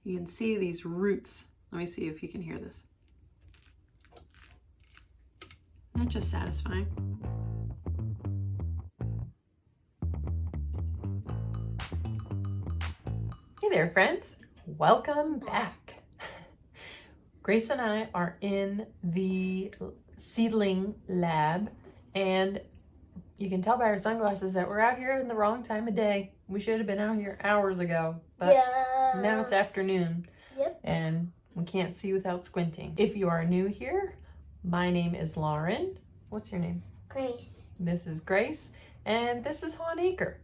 You can see these roots. Let me see if you can hear this. Isn't that just satisfying? Hey there, friends. Welcome back. Grace and I are in the seedling lab, and you can tell by our sunglasses that we're out here in the wrong time of day. We should have been out here hours ago, but now it's afternoon. Yep. And we can't see without squinting. If you are new here, my name is Lauren. What's your name? Grace. This is Grace, and this is Hahn Acre.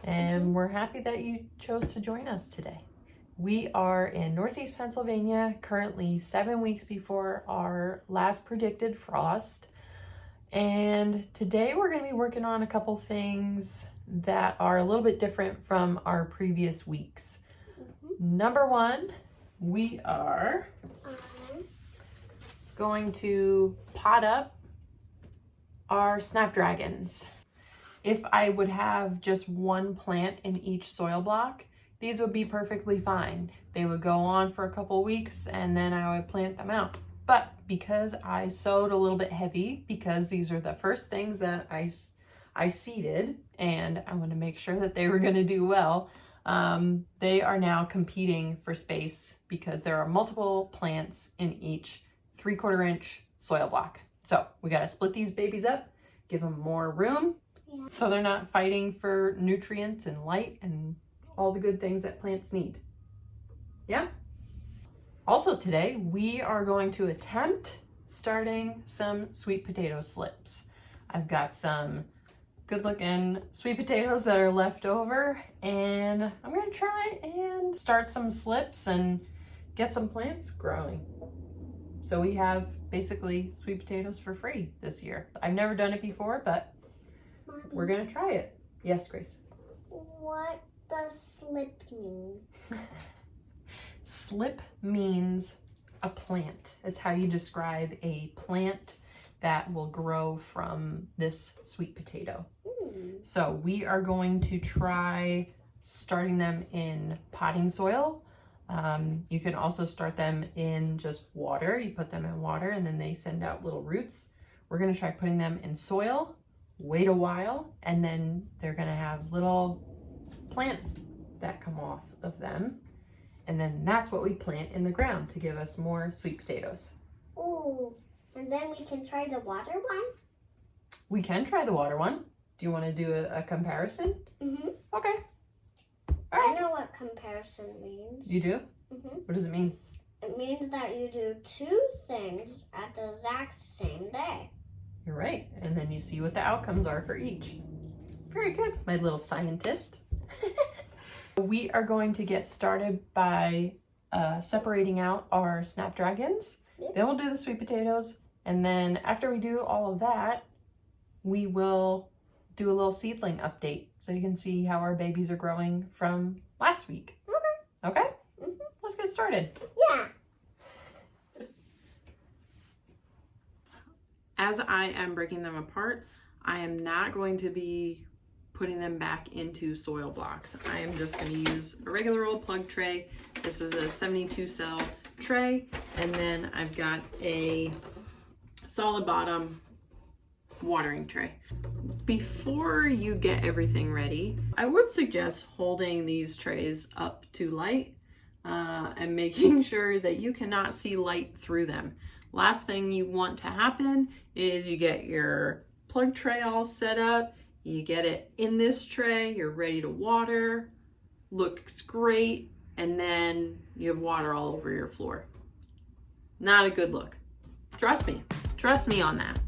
And we're happy that you chose to join us today. We are in Northeast Pennsylvania, currently 7 weeks before our last predicted frost. And today we're going to be working on a couple things that are a little bit different from our previous weeks. Number one, we are going to pot up our snapdragons. If I would have just one plant in each soil block, these would be perfectly fine. They would go on for a couple weeks and then I would plant them out. But because I sowed a little bit heavy, because these are the first things that I seeded, and I want to make sure that they were going to do well, they are now competing for space because there are multiple plants in each 3/4 inch soil block. So we got to split these babies up, give them more room, so they're not fighting for nutrients and light and all the good things that plants need. Yeah? Also today, we are going to attempt starting some sweet potato slips. I've got some good looking sweet potatoes that are left over, and I'm gonna try and start some slips and get some plants growing. So we have basically sweet potatoes for free this year. I've never done it before, but Mommy, we're gonna try it. Yes, Grace? what does slip mean? Slip means a plant. It's how you describe a plant that will grow from this sweet potato. So we are going to try starting them in potting soil. You can also start them in just water. You put them in water and then they send out little roots. We're gonna try putting them in soil, wait a while, and then they're gonna have little plants that come off of them. And then that's what we plant in the ground to give us more sweet potatoes. Oh, and then we can try the water one? We can try the water one. Do you want to do a comparison? Mm-hmm. Okay. All right. I know what comparison means. You do? Mm-hmm. What does it mean? It means that you do two things at the exact same day. You're right. And then you see what the outcomes are for each. Very good, my little scientist. We are going to get started by separating out our snapdragons. Yep. Then we'll do the sweet potatoes. And then after we do all of that, we will do a little seedling update so you can see how our babies are growing from last week. Okay. Okay? Mm-hmm. Let's get started. Yeah. As I am breaking them apart, I am not going to be putting them back into soil blocks. I am just going to use a regular old plug tray. This is a 72 cell tray, and then I've got a solid bottom watering tray. Before you get everything ready, I would suggest holding these trays up to light and making sure that you cannot see light through them. Last thing you want to happen is you get your plug tray all set up, you get it in this tray, you're ready to water, looks great, and then you have water all over your floor. Not a good look. Trust me on that.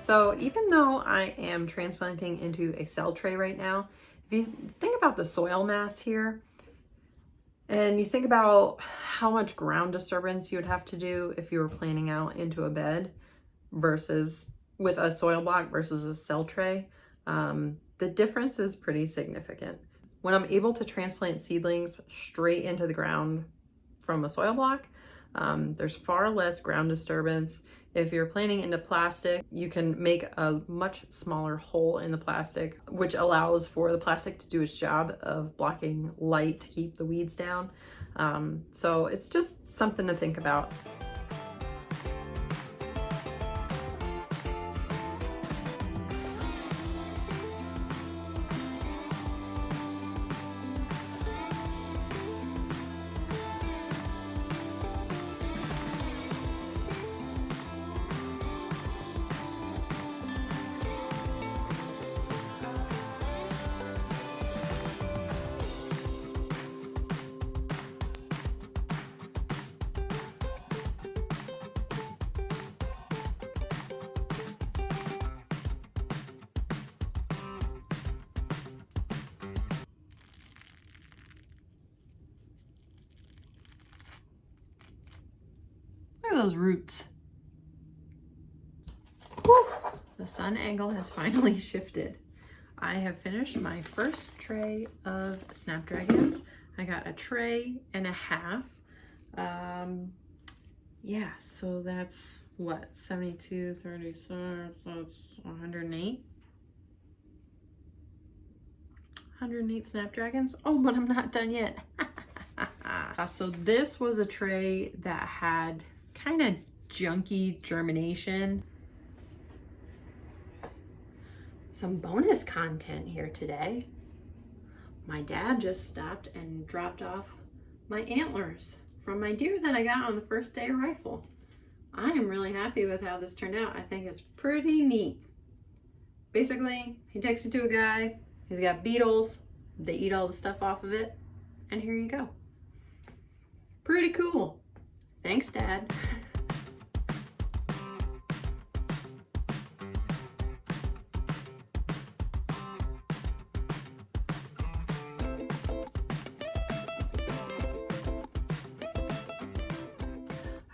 So even though I am transplanting into a cell tray right now, if you think about the soil mass here, and you think about how much ground disturbance you would have to do if you were planting out into a bed versus with a soil block versus a cell tray. The difference is pretty significant. When I'm able to transplant seedlings straight into the ground from a soil block, there's far less ground disturbance. If you're planting into plastic, you can make a much smaller hole in the plastic, which allows for the plastic to do its job of blocking light to keep the weeds down. So it's just something to think about. Look at those roots. Whew. The sun angle has finally shifted. I have finished my first tray of snapdragons. I got a tray and a half. Yeah, so that's what, 72, 36, that's 108. 108 snapdragons. Oh, but I'm not done yet. So this was a tray that had kind of junky germination. Some bonus content here today. My dad just stopped and dropped off my antlers from my deer that I got on the first day of rifle. I am really happy with how this turned out. I think it's pretty neat. Basically, he takes it to a guy, he's got beetles, they eat all the stuff off of it, and here you go. Pretty cool. Thanks, Dad.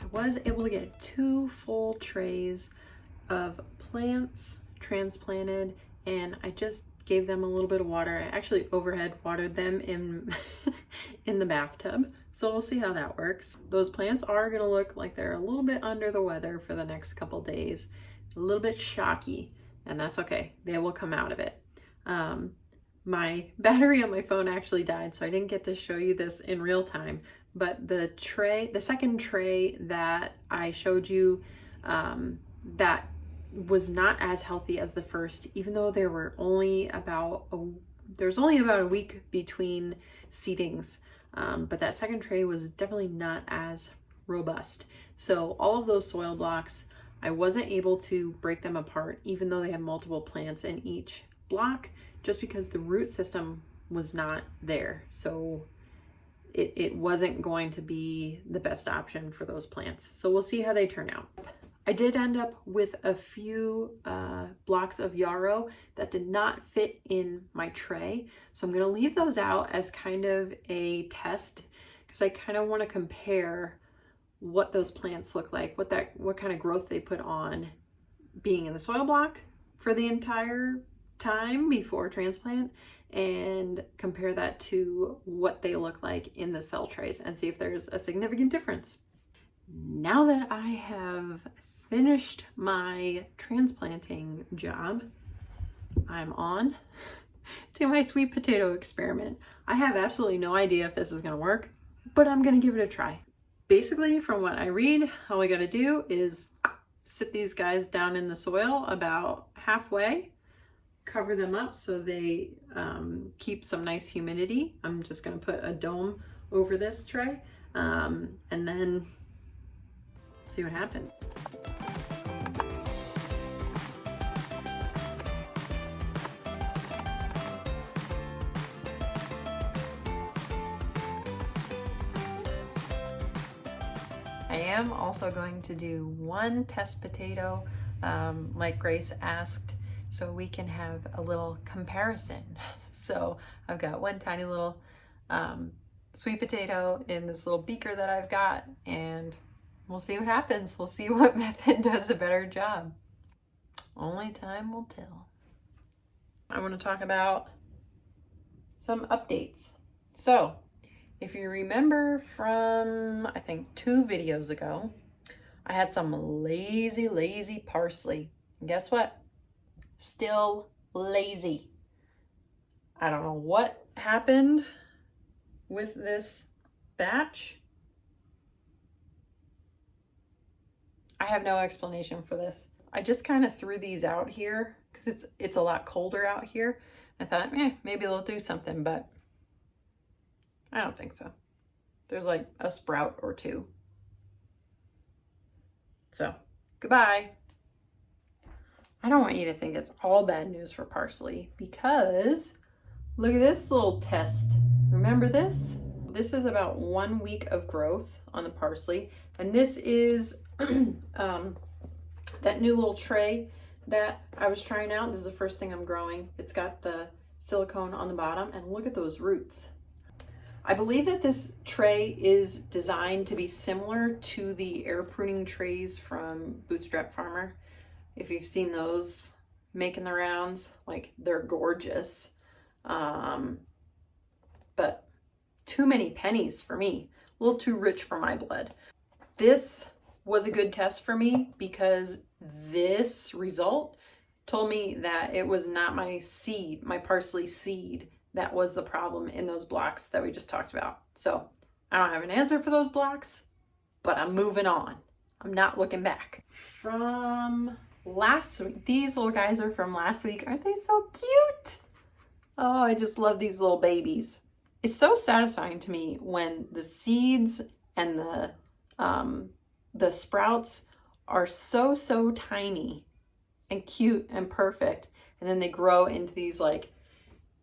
I was able to get 2 full trays of plants transplanted, and I just gave them a little bit of water. I actually overhead watered them in in the bathtub, so we'll see how that works. Those plants are gonna look like they're a little bit under the weather for the next couple days, a little bit shocky, and that's okay. They will come out of it. My battery on my phone actually died, so I didn't get to show you this in real time, but the second tray that I showed you, that was not as healthy as the first, even though there were only about a week between seedings. But that second tray was definitely not as robust. So all of those soil blocks, I wasn't able to break them apart, even though they had multiple plants in each block, just because the root system was not there. So it wasn't going to be the best option for those plants. So we'll see how they turn out. I did end up with a few blocks of yarrow that did not fit in my tray. So I'm gonna leave those out as kind of a test, because I kind of want to compare what those plants look like, what kind of growth they put on being in the soil block for the entire time before transplant, and compare that to what they look like in the cell trays and see if there's a significant difference. Now that I have finished my transplanting job, I'm on to my sweet potato experiment. I have absolutely no idea if this is going to work, but I'm going to give it a try. Basically, from what I read, all I got to do is sit these guys down in the soil about halfway, cover them up so they keep some nice humidity. I'm just going to put a dome over this tray, and then see what happens. I am also going to do one test potato, like Grace asked, so we can have a little comparison. So I've got one tiny little sweet potato in this little beaker that I've got, and we'll see what happens. We'll see what method does a better job. Only time will tell. I want to talk about some updates. So, if you remember from, I think 2 videos ago, I had some lazy parsley. And guess what? Still lazy. I don't know what happened with this batch. I have no explanation for this. I just kind of threw these out here because it's a lot colder out here. I thought, maybe they'll do something, but I don't think so. There's like a sprout or 2. So, goodbye. I don't want you to think it's all bad news for parsley, because look at this little test. Remember this? This is about 1 week of growth on the parsley. And this is that new little tray that I was trying out. This is the first thing I'm growing. It's got the silicone on the bottom, and look at those roots. I believe that this tray is designed to be similar to the air pruning trays from Bootstrap Farmer. If you've seen those making the rounds, like, they're gorgeous. But too many pennies for me. A little too rich for my blood. This was a good test for me because this result told me that it was not my seed, my parsley seed, that was the problem in those blocks that we just talked about. So I don't have an answer for those blocks, but I'm moving on. I'm not looking back. From last week, these little guys are from last week. Aren't they so cute? Oh, I just love these little babies. It's so satisfying to me when the seeds and the sprouts are so tiny and cute and perfect, and then they grow into these like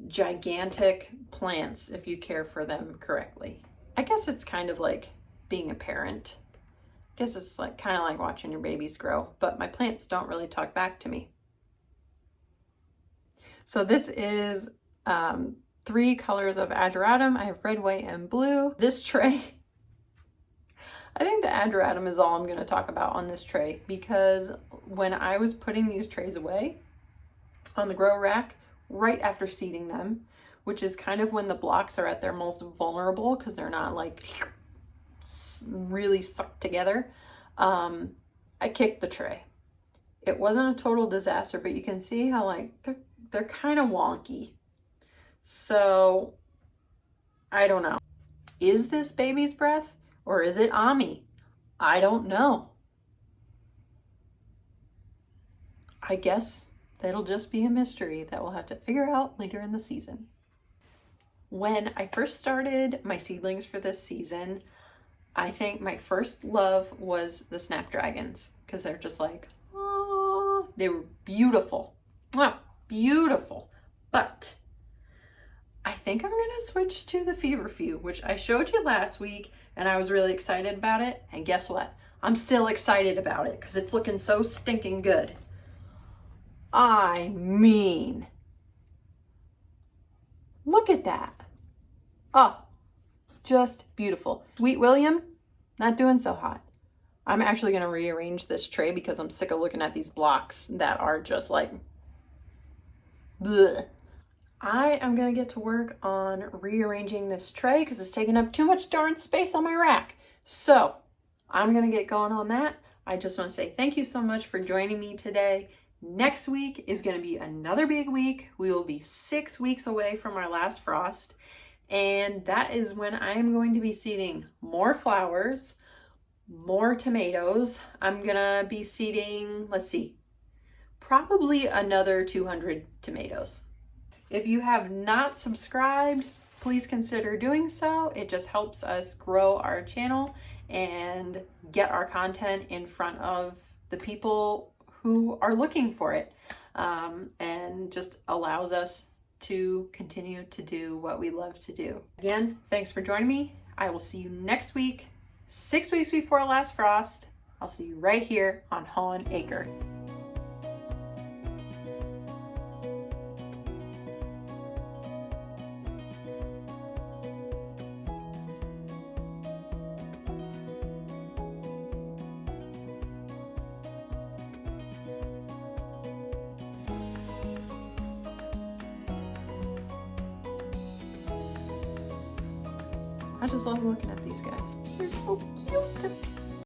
gigantic plants if you care for them correctly. I guess it's kind of like being a parent. I guess it's like kind of like watching your babies grow, but my plants don't really talk back to me. So this is 3 colors of ageratum. I have red, white, and blue. This tray, I think the ageratum is all I'm going to talk about on this tray, because when I was putting these trays away on the grow rack right after seeding them, which is kind of when the blocks are at their most vulnerable because they're not like really stuck together, I kicked the tray. It wasn't a total disaster, but you can see how like they're kind of wonky. So I don't know. Is this baby's breath or is it Ami? I don't know. I guess that'll just be a mystery that we'll have to figure out later in the season. When I first started my seedlings for this season, I think my first love was the snapdragons, because they're just like, oh, they were beautiful. Wow, beautiful. But I think I'm going to switch to the feverfew, which I showed you last week, and I was really excited about it. And guess what? I'm still excited about it because it's looking so stinking good. I mean, look at that. Oh, just beautiful. Sweet William, not doing so hot. I'm actually going to rearrange this tray because I'm sick of looking at these blocks that are just like, bleh. I am going to get to work on rearranging this tray because it's taking up too much darn space on my rack. So I'm going to get going on that. I just want to say thank you so much for joining me today. Next week is going to be another big week. We will be 6 weeks away from our last frost. And that is when I am going to be seeding more flowers, more tomatoes. I'm going to be seeding, let's see, probably another 200 tomatoes. If you have not subscribed, please consider doing so. It just helps us grow our channel and get our content in front of the people who are looking for it, and just allows us to continue to do what we love to do. Again, thanks for joining me. I will see you next week, 6 weeks before last frost. I'll see you right here on Hahn Acre. I just love looking at these guys. They're so cute.